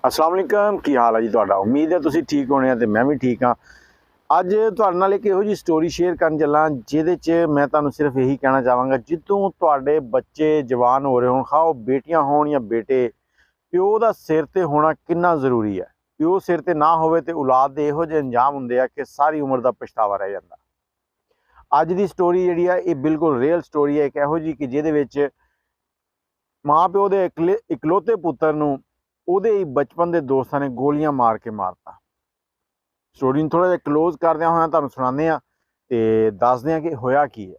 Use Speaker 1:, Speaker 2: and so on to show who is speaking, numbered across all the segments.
Speaker 1: अस्सलाम वालेकुम की हाल है जी तुहाडा। उम्मीद है तुसीं ठीक होने ते मैं भी ठीक हाँ। अज तुहाडे नाल एक इहो जी स्टोरी शेयर करन चला जिहदे च मैं तुहानूं सिर्फ यही कहना चाहांगा, जिद्दों तुहाडे बच्चे जवान हो रहे होण, खाओ बेटियां होण या बेटे, प्यो दा सिर ते होना किन्ना जरूरी है। प्यो सिर ते ना होवे ते औलाद दे इहो ਜਿਹੇ अंजाम हुंदे आ कि सारी उम्र दा पछतावा रह जांदा। अज दी स्टोरी जिहड़ी है ये बिल्कुल रियल स्टोरी है, एक इहो जी कि जिहदे विच माँ प्यो दे इकलौते पुत्तर नूं ਉਹਦੇ ਹੀ ਬਚਪਨ ਦੇ ਦੋਸਤਾਂ ਨੇ ਗੋਲੀਆਂ ਮਾਰ ਕੇ ਮਾਰਤਾ। ਸਟੋਰੀ ਨੂੰ ਥੋੜਾ ਜਿਹਾ ਕਲੋਜ਼ ਕਰਦਿਆਂ ਹੋਇਆਂ ਤੁਹਾਨੂੰ ਸੁਣਾਉਂਦੇ ਆ ਤੇ ਦੱਸਦੇ ਆ ਕਿ ਹੋਇਆ ਕੀ ਹੈ।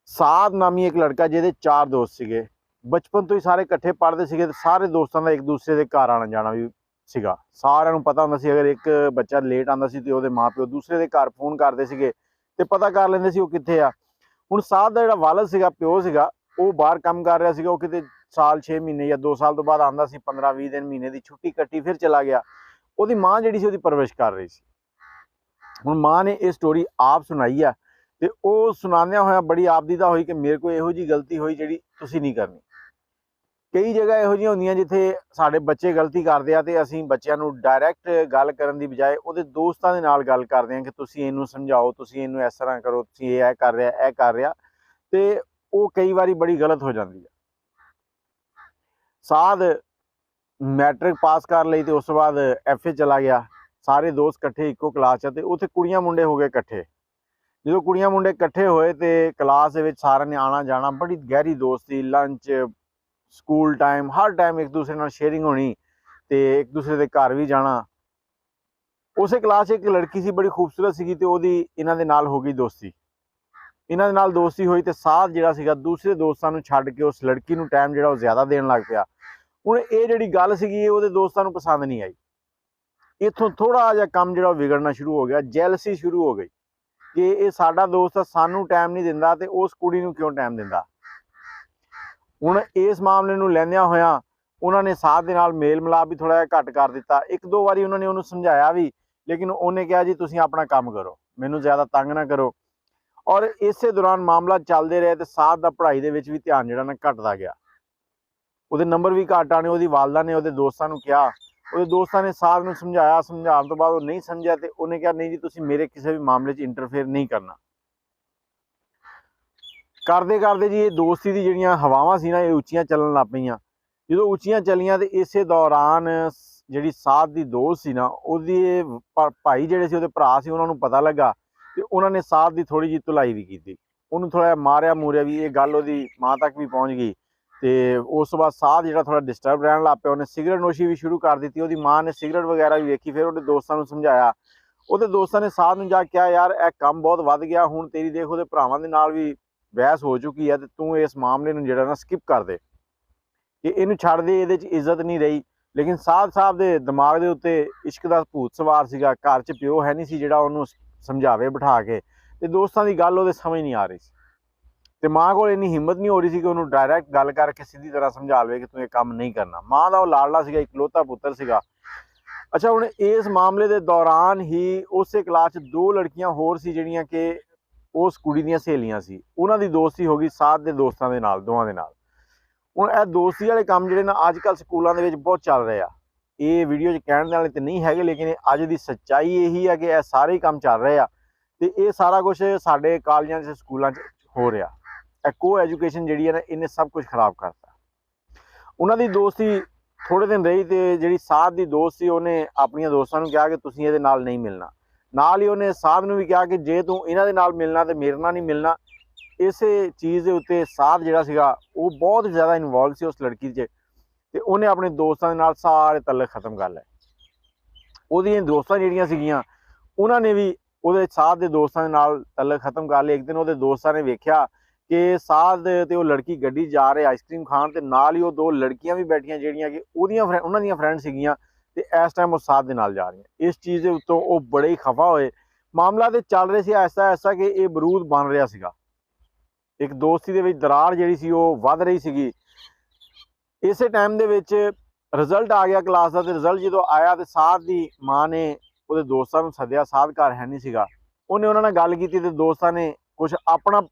Speaker 1: ਸਾਦ ਨਾਮੀ ਇੱਕ ਲੜਕਾ ਜਿਹਦੇ 4 ਦੋਸਤ ਸੀਗੇ, ਬਚਪਨ ਤੋਂ ਹੀ ਸਾਰੇ ਇਕੱਠੇ ਪੜ੍ਹਦੇ ਸੀਗੇ ਤੇ ਸਾਰੇ ਦੋਸਤਾਂ ਦਾ ਇੱਕ ਦੂਸਰੇ ਦੇ ਘਰ ਆਣਾ ਜਾਣਾ ਵੀ ਸੀਗਾ। ਸਾਰਿਆਂ ਨੂੰ ਪਤਾ ਹੁੰਦਾ ਸੀ ਅਗਰ ਇੱਕ ਬੱਚਾ ਲੇਟ ਆਉਂਦਾ ਸੀ ਤੇ ਉਹਦੇ ਮਾਪਿਓ ਦੂਸਰੇ ਦੇ ਘਰ ਫੋਨ ਕਰਦੇ ਸੀਗੇ ਤੇ ਪਤਾ ਕਰ ਲੈਂਦੇ ਸੀ ਉਹ ਕਿੱਥੇ ਆ। ਹੁਣ ਸਾਦ ਦਾ ਜਿਹੜਾ ਵਾਲਦ ਸੀਗਾ, ਪਿਓ ਸੀਗਾ, ਉਹ ਬਾਹਰ ਕੰਮ ਕਰ ਰਿਹਾ ਸੀਗਾ। ਉਹ ਕਿਤੇ साल 6 महीने या 2 साल तो बाद आंदा सी, 15-20 दिन महीने की छुट्टी कट्टी फिर चला गया। ਉਹਦੀ ਮਾਂ ਜਿਹੜੀ ਸੀ ਉਹਦੀ ਪਰਵਰਿਸ਼ ਕਰ ਰਹੀ ਸੀ। ਹੁਣ ਮਾਂ ਨੇ ਇਹ ਸਟੋਰੀ ਆਪ ਸੁਣਾਈ ਆ ਤੇ ਉਹ ਸੁਣਾਉਂਦਿਆਂ ਹੋਇਆ ਬੜੀ ਆਪਦੀਦਾ ਹੋਈ ਕਿ ਮੇਰੇ ਕੋਲ ਇਹੋ ਜੀ ਗਲਤੀ ਹੋਈ ਜਿਹੜੀ ਤੁਸੀਂ ਨਹੀਂ ਕਰਨੀ। ਕਈ ਜਗ੍ਹਾ ਇਹੋ ਜਿਹੀਆਂ ਹੁੰਦੀਆਂ ਜਿੱਥੇ ਸਾਡੇ ਬੱਚੇ ਗਲਤੀ ਕਰਦੇ ਆ ਤੇ ਅਸੀਂ ਬੱਚਿਆਂ ਨੂੰ ਡਾਇਰੈਕਟ ਗੱਲ ਕਰਨ ਦੀ ਬਜਾਏ ਉਹਦੇ ਦੋਸਤਾਂ ਦੇ ਨਾਲ ਗੱਲ ਕਰਦੇ ਆ ਕਿ ਤੁਸੀਂ ਇਹਨੂੰ ਸਮਝਾਓ, ਤੁਸੀਂ ਇਹਨੂੰ ਇਸ ਤਰ੍ਹਾਂ ਕਰੋ, ਤੁਸੀਂ ਇਹ ਕਰ ਰਿਹਾ, ਇਹ ਕਰ ਰਿਹਾ, ਤੇ ਉਹ ਕਈ ਵਾਰੀ ਬੜੀ ਗਲਤ ਹੋ ਜਾਂਦੀ ਹੈ। साध मैट्रिक पास कर ली तो उस बाद FA चला गया। सारे दोस्त कट्ठे इक्को क्लास च ते उत्थे कुड़ियां मुंडे हो गए कट्ठे। जो कुड़ियां मुंडे कट्ठे होए तो क्लास दे विच सारे ने आना जाना, बड़ी गहरी दोस्ती, लंच, स्कूल टाइम, हर टाइम एक दूसरे नाल शेयरिंग होनी ते एक दूसरे दे घर भी जाना। उस क्लास एक लड़की सी, बड़ी खूबसूरत सी ते ओहदी इन्हां दे नाल हो गई दोस्ती। इन्हां दे नाल दोस्ती होई ते साध जिहड़ा सीगा दूसरे दोस्तां नूं छड्ड के उस लड़की नूं टाइम जिहड़ा ओह ज़्यादा देण लग पिया। ਹੁਣ ਇਹ ਜਿਹੜੀ ਗੱਲ ਸੀਗੀ ਉਹਦੇ ਦੋਸਤਾਂ ਨੂੰ ਪਸੰਦ ਨਹੀਂ ਆਈ। ਇੱਥੋਂ ਥੋੜਾ ਜਿਹਾ ਕੰਮ ਜਿਹੜਾ ਵਿਗੜਨਾ ਸ਼ੁਰੂ ਹੋ ਗਿਆ, ਜੈਲਸੀ ਸ਼ੁਰੂ ਹੋ ਗਈ ਕਿ ਇਹ ਸਾਡਾ ਦੋਸਤ ਸਾਨੂੰ ਟਾਈਮ ਨਹੀਂ ਦਿੰਦਾ ਤੇ ਉਸ ਕੁੜੀ ਨੂੰ ਕਿਉਂ ਟਾਈਮ ਦਿੰਦਾ। ਹੁਣ ਇਸ ਮਾਮਲੇ ਨੂੰ ਲੈਂਦਿਆਂ ਹੋਇਆਂ ਉਹਨਾਂ ਨੇ ਸਾਧ ਦੇ ਨਾਲ ਮੇਲ ਮਿਲਾਪ ਵੀ ਥੋੜਾ ਜਿਹਾ ਘੱਟ ਕਰ ਦਿੱਤਾ। ਇੱਕ ਦੋ ਵਾਰੀ ਉਹਨਾਂ ਨੇ ਉਹਨੂੰ ਸਮਝਾਇਆ ਵੀ, ਲੇਕਿਨ ਉਹਨੇ ਕਿਹਾ ਜੀ ਤੁਸੀਂ ਆਪਣਾ ਕੰਮ ਕਰੋ, ਮੈਨੂੰ ਜ਼ਿਆਦਾ ਤੰਗ ਨਾ ਕਰੋ। ਔਰ ਇਸੇ ਦੌਰਾਨ ਮਾਮਲਾ ਚੱਲਦੇ ਰਹੇ ਤੇ ਸਾਧ ਦਾ ਪੜ੍ਹਾਈ ਦੇ ਵਿੱਚ ਵੀ ਧਿਆਨ ਜਿਹੜਾ ਨਾ ਘਟਦਾ ਗਿਆ। ਉਹਦੇ ਨੰਬਰ ਵੀ ਘੱਟ ਆਣੇ। ਉਹਦੀ ਵਾਲਦਾ ਨੇ ਉਹਦੇ ਦੋਸਤਾਂ ਨੂੰ ਕਿਹਾ, ਉਹਦੇ ਦੋਸਤਾਂ ਨੇ ਸਾਧ ਨੂੰ ਸਮਝਾਇਆ, ਸਮਝਾਉਣ ਤੋਂ ਬਾਅਦ ਉਹ ਨਹੀਂ ਸਮਝਿਆ ਤੇ ਉਹਨੇ ਕਿਹਾ ਨਹੀਂ ਜੀ ਤੁਸੀਂ ਮੇਰੇ ਕਿਸੇ ਵੀ ਮਾਮਲੇ 'ਚ ਇੰਟਰਫੇਅਰ ਨਹੀਂ ਕਰਨਾ। ਕਰਦੇ ਕਰਦੇ ਜੀ ਇਹ ਦੋਸਤੀ ਦੀ ਜਿਹੜੀਆਂ ਹਵਾਵਾਂ ਸੀ ਨਾ ਇਹ ਉੱਚੀਆਂ ਚੱਲਣ ਲੱਗ ਪਈਆਂ। ਜਦੋਂ ਉੱਚੀਆਂ ਚੱਲੀਆਂ ਤੇ ਇਸੇ ਦੌਰਾਨ ਜਿਹੜੀ ਸਾਧ ਦੀ ਦੋਸਤ ਸੀ ਨਾ, ਉਹਦੇ ਭਾਈ ਜਿਹੜੇ ਸੀ, ਉਹਦੇ ਭਰਾ ਸੀ, ਉਹਨਾਂ ਨੂੰ ਪਤਾ ਲੱਗਾ ਤੇ ਉਹਨਾਂ ਨੇ ਸਾਧ ਦੀ ਥੋੜੀ ਜਿਹੀ ਧੁਲਾਈ ਵੀ ਕੀਤੀ। ਉਹਨੂੰ ਥੋੜਾ ਜਿਹਾ ਮਾਰਿਆ ਮੂਰਿਆ ਵੀ। ਇਹ ਗੱਲ ਉਹਦੀ ਮਾਂ ਤੱਕ ਵੀ ਪਹੁੰਚ ਗਈ ਤੇ ਉਸ ਤੋਂ ਬਾਅਦ ਸਾਧ ਜਿਹੜਾ ਥੋੜਾ ਡਿਸਟਰਬ ਰਹਿਣ ਲੱਗ ਪਿਆ। ਉਹਨੇ ਸਿਗਰਟ ਨੋਸ਼ੀ ਵੀ ਸ਼ੁਰੂ ਕਰ ਦਿੱਤੀ। ਉਹਦੀ ਮਾਂ ਨੇ ਸਿਗਰਟ ਵਗੈਰਾ ਵੀ ਵੇਖੀ। ਫਿਰ ਉਹਦੇ ਦੋਸਤਾਂ ਨੂੰ ਸਮਝਾਇਆ। ਉਹਦੇ ਦੋਸਤਾਂ ਨੇ ਸਾਧ ਨੂੰ ਜਾ ਕੇ ਕਿਹਾ ਯਾਰ ਇਹ ਕੰਮ ਬਹੁਤ ਵੱਧ ਗਿਆ, ਹੁਣ ਤੇਰੀ ਦੇਖ ਉਹਦੇ ਭਰਾਵਾਂ ਦੇ ਨਾਲ ਵੀ ਬਹਿਸ ਹੋ ਚੁੱਕੀ ਹੈ ਤੇ ਤੂੰ ਇਸ ਮਾਮਲੇ ਨੂੰ ਜਿਹੜਾ ਨਾ ਸਕਿਪ ਕਰ ਦੇ, ਕਿ ਇਹਨੂੰ ਛੱਡ ਦੇ, ਇਹਦੇ 'ਚ ਇੱਜ਼ਤ ਨਹੀਂ ਰਹੀ। ਲੇਕਿਨ ਸਾਧ ਸਾਹਿਬ ਦੇ ਦਿਮਾਗ ਦੇ ਉੱਤੇ ਇਸ਼ਕ ਦਾ ਭੂਤ ਸਵਾਰ ਸੀਗਾ। ਘਰ 'ਚ ਪਿਓ ਹੈ ਨਹੀਂ ਸੀ ਜਿਹੜਾ ਉਹਨੂੰ ਸਮਝਾਵੇ ਬਿਠਾ ਕੇ, ਤੇ ਦੋਸਤਾਂ ਦੀ ਗੱਲ ਉਹਦੇ ਸਮਝ ਨਹੀਂ ਆ ਰਹੀ ਸੀ ਤੇ ਮਾਂ ਕੋਲ ਇੰਨੀ ਹਿੰਮਤ ਨਹੀਂ ਹੋ ਰਹੀ ਸੀ ਕਿ ਉਹਨੂੰ ਡਾਇਰੈਕਟ ਗੱਲ ਕਰਕੇ ਸਿੱਧੀ ਤਰ੍ਹਾਂ ਸਮਝਾ ਲਵੇ ਕਿ ਤੂੰ ਇਹ ਕੰਮ ਨਹੀਂ ਕਰਨਾ। ਮਾਂ ਦਾ ਉਹ ਲਾਡਲਾ ਸੀਗਾ, ਇਕਲੌਤਾ ਪੁੱਤਰ ਸੀਗਾ। ਅੱਛਾ, ਹੁਣ ਇਸ ਮਾਮਲੇ ਦੇ ਦੌਰਾਨ ਹੀ ਉਸੇ ਕਲਾਸ 'ਚ 2 ਲੜਕੀਆਂ ਹੋਰ ਸੀ ਜਿਹੜੀਆਂ ਕਿ ਉਸ ਕੁੜੀ ਦੀਆਂ ਸਹੇਲੀਆਂ ਸੀ। ਉਹਨਾਂ ਦੀ ਦੋਸਤੀ ਹੋ ਗਈ ਸਾਧ ਦੇ ਦੋਸਤਾਂ ਦੇ ਨਾਲ, ਦੋਵਾਂ ਦੇ ਨਾਲ। ਹੁਣ ਇਹ ਦੋਸਤੀ ਵਾਲੇ ਕੰਮ ਜਿਹੜੇ ਨਾ ਅੱਜ ਕੱਲ੍ਹ ਸਕੂਲਾਂ ਦੇ ਵਿੱਚ ਬਹੁਤ ਚੱਲ ਰਹੇ ਆ। ਇਹ ਵੀਡੀਓ 'ਚ ਕਹਿਣ ਵਾਲੇ ਤੇ ਨਹੀਂ ਹੈਗੇ, ਲੇਕਿਨ ਅੱਜ ਦੀ ਸੱਚਾਈ ਇਹੀ ਹੈ ਕਿ ਇਹ ਸਾਰੇ ਹੀ ਕੰਮ ਚੱਲ ਰਹੇ ਆ ਤੇ ਇਹ ਸਾਰਾ ਕੁਛ ਸਾਡੇ ਕਾਲਜਾਂ 'ਚ, ਸਕੂਲਾਂ 'ਚ ਹੋ ਰਿਹਾ। ਕੋ ਐਜੂਕੇਸ਼ਨ ਜਿਹੜੀ ਹੈ ਨਾ ਇਹਨੇ ਸਭ ਕੁਝ ਖਰਾਬ ਕਰਤਾ। ਉਹਨਾਂ ਦੀ ਦੋਸਤੀ ਥੋੜੇ ਦਿਨ ਰਹੀ ਤੇ ਜਿਹੜੀ ਸਾਧ ਦੀ ਦੋਸਤ ਸੀ ਉਹਨੇ ਆਪਣੀਆਂ ਦੋਸਤਾਂ ਨੂੰ ਕਿਹਾ ਕਿ ਤੁਸੀਂ ਇਹਦੇ ਨਾਲ ਨਹੀਂ ਮਿਲਣਾ। ਨਾਲ ਹੀ ਉਹਨੇ ਸਾਧ ਨੂੰ ਵੀ ਕਿਹਾ ਕਿ ਜੇ ਤੂੰ ਇਹਨਾਂ ਦੇ ਨਾਲ ਮਿਲਣਾ ਤੇ ਮੇਰੇ ਨਾਲ ਨਹੀਂ ਮਿਲਣਾ। ਇਸੇ ਚੀਜ਼ ਦੇ ਉੱਤੇ ਸਾਧ ਜਿਹੜਾ ਸੀਗਾ ਉਹ ਬਹੁਤ ਜ਼ਿਆਦਾ ਇਨਵੋਲਵ ਸੀ ਉਸ ਲੜਕੀ 'ਚ ਤੇ ਉਹਨੇ ਆਪਣੇ ਦੋਸਤਾਂ ਦੇ ਨਾਲ ਸਾਰੇ ਤਾਲੁਕ ਖਤਮ ਕਰ ਲਏ। ਉਹਦੀਆਂ ਦੋਸਤਾਂ ਜਿਹੜੀਆਂ ਸੀਗੀਆਂ ਉਹਨਾਂ ਨੇ ਵੀ ਉਹਦੇ ਸਾਧ ਦੇ ਦੋਸਤਾਂ ਦੇ ਨਾਲ ਤਾਲੁਕ ਖਤਮ ਕਰ ਲਏ। ਇੱਕ ਦਿਨ ਉਹਦੇ ਦੋਸਤਾਂ ਨੇ ਵੇਖਿਆ ਕਿ ਸਾਧ ਤੇ ਉਹ ਲੜਕੀ ਗੱਡੀ ਜਾ ਰਹੇ ਆਈਸਕ੍ਰੀਮ ਖਾਣ ਤੇ ਨਾਲ ਹੀ ਉਹ 2 ਲੜਕੀਆਂ ਵੀ ਬੈਠੀਆਂ ਜਿਹੜੀਆਂ ਕਿ ਉਹਨਾਂ ਦੀਆਂ ਫਰੈਂਡ ਸੀਗੀਆਂ ਤੇ ਇਸ ਟਾਈਮ ਉਹ ਸਾਧ ਦੇ ਨਾਲ ਜਾ ਰਹੀਆਂ। ਇਸ ਚੀਜ਼ ਦੇ ਉੱਤੋਂ ਉਹ ਬੜੇ ਹੀ ਖਫਾ ਹੋਏ। ਮਾਮਲਾ ਤੇ ਚੱਲ ਰਿਹਾ ਸੀ ਐਸਾ ਕਿ ਇਹ ਬਰੂਦ ਬਣ ਰਿਹਾ ਸੀਗਾ। ਇੱਕ ਦੋਸਤੀ ਦੇ ਵਿੱਚ ਦਰਾਰ ਜਿਹੜੀ ਸੀ ਉਹ ਵੱਧ ਰਹੀ ਸੀਗੀ। ਇਸੇ ਟਾਈਮ ਦੇ ਵਿੱਚ ਰਿਜ਼ਲਟ ਆ ਗਿਆ ਕਲਾਸ ਦਾ ਤੇ ਰਿਜ਼ਲਟ ਜਦੋਂ ਆਇਆ ਤੇ ਸਾਧ ਦੀ ਮਾਂ ਨੇ ਉਹਦੇ ਦੋਸਤਾਂ ਨੂੰ ਸੱਦਿਆ। ਸਾਧ ਘਰ ਹੈ ਨਹੀਂ ਸੀਗਾ। ਉਹਨੇ ਉਹਨਾਂ ਨਾਲ ਗੱਲ ਕੀਤੀ ਤੇ ਦੋਸਤਾਂ ਨੇ ਕੁਛ ਆਪਣਾ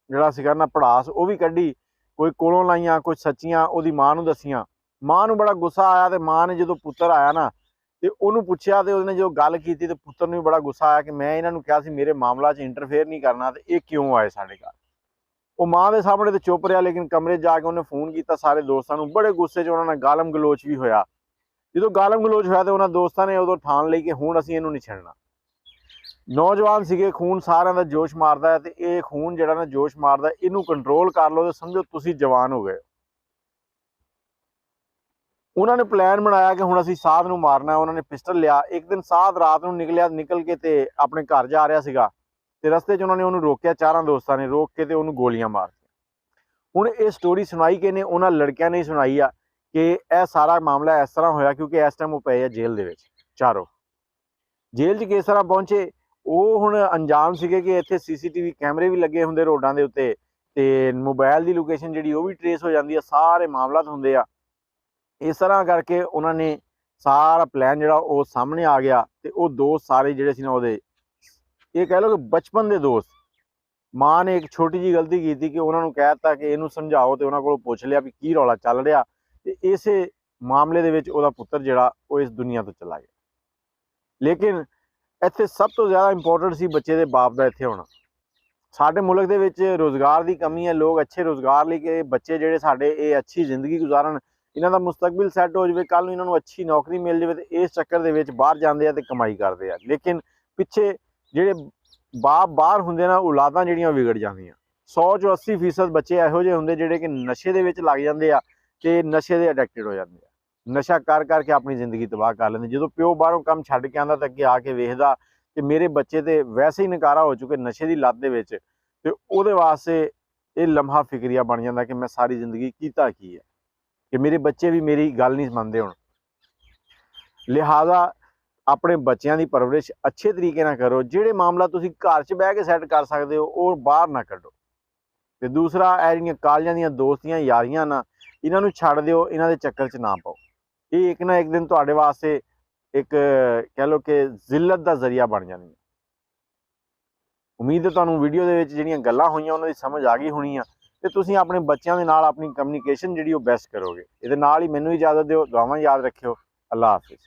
Speaker 1: ਜਿਹੜਾ ਸੀਗਾ ਨਾ ਪੜਾਸ ਉਹ ਵੀ ਕੱਢੀ, ਕੋਈ ਕੋਲੋਂ ਲਾਈਆਂ, ਕੁਝ ਸੱਚੀਆਂ ਉਹਦੀ ਮਾਂ ਨੂੰ ਦਸੀਆਂ ਮਾਂ ਨੂੰ ਬੜਾ ਗੁੱਸਾ ਆਇਆ ਤੇ ਮਾਂ ਨੇ ਜਦੋਂ ਪੁੱਤਰ ਆਇਆ ਨਾ ਤੇ ਉਹਨੂੰ ਪੁੱਛਿਆ ਤੇ ਉਹਨੇ ਜਦੋਂ ਗੱਲ ਕੀਤੀ ਤੇ ਪੁੱਤਰ ਨੂੰ ਵੀ ਬੜਾ ਗੁੱਸਾ ਆਇਆ ਕਿ ਮੈਂ ਇਹਨਾਂ ਨੂੰ ਕਿਹਾ ਸੀ ਮੇਰੇ ਮਾਮਲਾ 'ਚ ਇੰਟਰਫੇਅਰ ਨਹੀਂ ਕਰਨਾ ਤੇ ਇਹ ਕਿਉਂ ਆਏ ਸਾਡੇ ਘਰ। ਉਹ ਮਾਂ ਦੇ ਸਾਹਮਣੇ ਤੇ ਚੁੱਪ ਰਿਹਾ, ਲੇਕਿਨ ਕਮਰੇ 'ਚ ਜਾ ਕੇ ਉਹਨੇ ਫੋਨ ਕੀਤਾ ਸਾਰੇ ਦੋਸਤਾਂ ਨੂੰ, ਬੜੇ ਗੁੱਸੇ 'ਚ ਉਹਨਾਂ ਨਾਲ ਗਾਲਮ ਗਲੋਚ ਵੀ ਹੋਇਆ। ਜਦੋਂ ਗਾਲਮ ਗਲੋਚ ਹੋਇਆ ਤੇ ਉਹਨਾਂ ਦੋਸਤਾਂ ਨੇ ਉਦੋਂ ਠਾਣ ਲਈ ਕਿ ਹੁਣ ਅਸੀਂ ਇਹਨੂੰ ਨਹੀਂ ਛੱਡਣਾ। ਨੌਜਵਾਨ ਸੀਗੇ, ਖੂਨ ਸਾਰਿਆਂ ਦਾ ਜੋਸ਼ ਮਾਰਦਾ ਹੈ ਤੇ ਇਹ ਖੂਨ ਜਿਹੜਾ ਨਾ ਜੋਸ਼ ਮਾਰਦਾ, ਇਹਨੂੰ ਕੰਟਰੋਲ ਕਰ ਲਓ ਤੇ ਸਮਝੋ ਤੁਸੀਂ ਜਵਾਨ ਹੋ ਗਏ। ਉਹਨਾਂ ਨੇ ਪਲਾਨ ਬਣਾਇਆ ਕਿ ਹੁਣ ਅਸੀਂ ਸਾਧ ਨੂੰ ਮਾਰਨਾ। ਉਹਨਾਂ ਨੇ ਪਿਸਟਲ ਲਿਆ। ਇੱਕ ਦਿਨ ਸਾਧ ਰਾਤ ਨੂੰ ਨਿਕਲ ਕੇ ਤੇ ਆਪਣੇ ਘਰ ਜਾ ਰਿਹਾ ਸੀਗਾ ਤੇ ਰਸਤੇ 'ਚ ਉਹਨਾਂ ਨੇ ਉਹਨੂੰ ਰੋਕਿਆ, ਚਾਰਾਂ ਦੋਸਤਾਂ ਨੇ ਰੋਕ ਕੇ ਤੇ ਉਹਨੂੰ ਗੋਲੀਆਂ ਮਾਰਤੀਆਂ। ਹੁਣ ਇਹ ਸਟੋਰੀ ਸੁਣਾਈ ਕਿਹਨੇ? ਉਹਨਾਂ ਲੜਕਿਆਂ ਨੇ ਹੀ ਸੁਣਾਈ ਆ ਕਿ ਇਹ ਸਾਰਾ ਮਾਮਲਾ ਇਸ ਤਰ੍ਹਾਂ ਹੋਇਆ ਕਿਉਂਕਿ ਇਸ ਟਾਈਮ ਉਹ ਪਏ ਆ ਜੇਲ੍ਹ ਦੇ ਵਿੱਚ। ਚਾਰੋਂ ਜੇਲ੍ਹ 'ਚ ਕਿਸ ਤਰ੍ਹਾਂ ਪਹੁੰਚੇ? ਉਹ ਹੁਣ ਅਣਜਾਣ ਸੀਗੇ ਕਿ ਇੱਥੇ CCTV ਕੈਮਰੇ ਵੀ ਲੱਗੇ ਹੁੰਦੇ ਰੋਡਾਂ ਦੇ ਉੱਤੇ ਤੇ ਮੋਬਾਈਲ ਦੀ ਲੋਕੇਸ਼ਨ ਜਿਹੜੀ ਉਹ ਵੀ ਟਰੇਸ ਹੋ ਜਾਂਦੀ ਆ, ਸਾਰੇ ਮਾਮਲਾਤ ਹੁੰਦੇ ਆ। ਇਸ ਤਰ੍ਹਾਂ ਕਰਕੇ ਉਹਨਾਂ ਨੇ ਸਾਰਾ ਪਲਾਨ ਜਿਹੜਾ ਉਹ ਸਾਹਮਣੇ ਆ ਗਿਆ ਤੇ ਉਹ ਦੋਸਤ ਸਾਰੇ ਜਿਹੜੇ ਸੀ ਨਾ ਉਹਦੇ, ਇਹ ਕਹਿ ਲਓ ਕਿ ਬਚਪਨ ਦੇ ਦੋਸਤ, ਮਾਂ ਨੇ ਇੱਕ ਛੋਟੀ ਜਿਹੀ ਗਲਤੀ ਕੀਤੀ ਕਿ ਉਹਨਾਂ ਨੂੰ ਕਹਿ ਦਿੱਤਾ ਕਿ ਇਹਨੂੰ ਸਮਝਾਓ ਤੇ ਉਹਨਾਂ ਕੋਲੋਂ ਪੁੱਛ ਲਿਆ ਵੀ ਕੀ ਰੌਲਾ ਚੱਲ ਰਿਹਾ ਤੇ ਇਸੇ ਮਾਮਲੇ ਦੇ ਵਿੱਚ ਉਹਦਾ ਪੁੱਤਰ ਜਿਹੜਾ ਉਹ ਇਸ ਦੁਨੀਆ ਤੋਂ ਚਲਾ ਗਿਆ। ਲੇਕਿਨ ਇੱਥੇ ਸਭ ਤੋਂ ਜ਼ਿਆਦਾ ਇੰਪੋਰਟੈਂਟ ਸੀ ਬੱਚੇ ਦੇ ਬਾਪ ਦਾ ਇੱਥੇ ਹੋਣਾ। ਸਾਡੇ ਮੁਲਕ ਦੇ ਵਿੱਚ ਰੋਜ਼ਗਾਰ ਦੀ ਕਮੀ ਹੈ। ਲੋਕ ਅੱਛੇ ਰੋਜ਼ਗਾਰ ਲਈ ਕਿ ਬੱਚੇ ਜਿਹੜੇ ਸਾਡੇ ਇਹ ਅੱਛੀ ਜ਼ਿੰਦਗੀ ਗੁਜ਼ਾਰਨ, ਇਹਨਾਂ ਦਾ ਮੁਸਤਕਬਲ ਸੈੱਟ ਹੋ ਜਾਵੇ, ਕੱਲ੍ਹ ਨੂੰ ਇਹਨਾਂ ਨੂੰ ਅੱਛੀ ਨੌਕਰੀ ਮਿਲ ਜਾਵੇ ਤੇ ਇਸ ਚੱਕਰ ਦੇ ਵਿੱਚ ਬਾਹਰ ਜਾਂਦੇ ਆ ਤੇ ਕਮਾਈ ਕਰਦੇ ਆ। ਲੇਕਿਨ ਪਿੱਛੇ ਜਿਹੜੇ ਬਾਪ ਬਾਹਰ ਹੁੰਦੇ ਨਾ, ਔਲਾਦਾਂ ਜਿਹੜੀਆਂ ਵਿਗੜ ਜਾਂਦੀਆਂ। 100 ਚੋਂ 80% ਬੱਚੇ ਇਹੋ ਜਿਹੇ ਹੁੰਦੇ ਜਿਹੜੇ ਕਿ ਨਸ਼ੇ ਦੇ ਵਿੱਚ ਲੱਗ ਜਾਂਦੇ ਆ ਤੇ ਨਸ਼ੇ ਦੇ ਅਡਿਕਟਡ ਹੋ ਜਾਂਦੇ ਆ। ਨਸ਼ਾ ਕਰ ਕਰਕੇ ਆਪਣੀ ਜ਼ਿੰਦਗੀ ਤਬਾਹ ਕਰ ਲੈਂਦੇ। ਜਦੋਂ ਪਿਓ ਬਾਹਰੋਂ ਕੰਮ ਛੱਡ ਕੇ ਆਉਂਦਾ ਤਾਂ ਅੱਗੇ ਆ ਕੇ ਵੇਖਦਾ ਕਿ ਮੇਰੇ ਬੱਚੇ ਤੇ ਵੈਸੇ ਹੀ ਨਕਾਰਾ ਹੋ ਚੁੱਕੇ ਨਸ਼ੇ ਦੀ ਲੱਤ ਦੇ ਵਿੱਚ, ਤੇ ਉਹਦੇ ਵਾਸਤੇ ਇਹ ਲਮਹਾ ਫਿਕਰੀਆ ਬਣ ਜਾਂਦਾ ਕਿ ਮੈਂ ਸਾਰੀ ਜ਼ਿੰਦਗੀ ਕੀਤਾ ਕੀ ਹੈ, ਕਿ ਮੇਰੇ ਬੱਚੇ ਵੀ ਮੇਰੀ ਗੱਲ ਨਹੀਂ ਮੰਨਦੇ ਹੁਣ। ਲਿਹਾਜ਼ਾ ਆਪਣੇ ਬੱਚਿਆਂ ਦੀ ਪਰਵਰਿਸ਼ ਅੱਛੇ ਤਰੀਕੇ ਨਾਲ ਕਰੋ। ਜਿਹੜੇ ਮਾਮਲਾ ਤੁਸੀਂ ਘਰ 'ਚ ਬਹਿ ਕੇ ਸੈੱਟ ਕਰ ਸਕਦੇ ਹੋ ਉਹ ਬਾਹਰ ਨਾ ਕੱਢੋ। ਤੇ ਦੂਸਰਾ, ਇਹ ਜਿਹੜੀਆਂ ਕਾਲਜਾਂ ਦੀਆਂ ਦੋਸਤੀਆਂ ਯਾਰੀਆਂ ਨਾ, ਇਹਨਾਂ ਨੂੰ ਛੱਡ ਦਿਓ, ਇਹਨਾਂ ਦੇ ਚੱਕਰ 'ਚ ਨਾ ਪਾਓ। ਇਹ ਇੱਕ ਨਾ ਇੱਕ ਦਿਨ ਤੁਹਾਡੇ ਵਾਸਤੇ ਇੱਕ ਕਹਿ ਲਓ ਕਿ ਜ਼ਿਲਤ ਦਾ ਜ਼ਰੀਆ ਬਣ ਜਾਣੀ। ਉਮੀਦ ਹੈ ਤੁਹਾਨੂੰ ਵੀਡੀਓ ਦੇ ਵਿੱਚ ਜਿਹੜੀਆਂ ਗੱਲਾਂ ਹੋਈਆਂ ਉਹਨਾਂ ਦੀ ਸਮਝ ਆ ਗਈ ਹੋਣੀ ਆ ਤੇ ਤੁਸੀਂ ਆਪਣੇ ਬੱਚਿਆਂ ਦੇ ਨਾਲ ਆਪਣੀ ਕਮਿਊਨੀਕੇਸ਼ਨ ਜਿਹੜੀ ਉਹ ਬੈਸਟ ਕਰੋਗੇ। ਇਹਦੇ ਨਾਲ ਹੀ ਮੈਨੂੰ ਇਜਾਜ਼ਤ ਦਿਓ। ਦੁਆਵਾਂ ਯਾਦ ਰੱਖਿਓ। ਅੱਲਾ ਹਾਫਿਜ਼।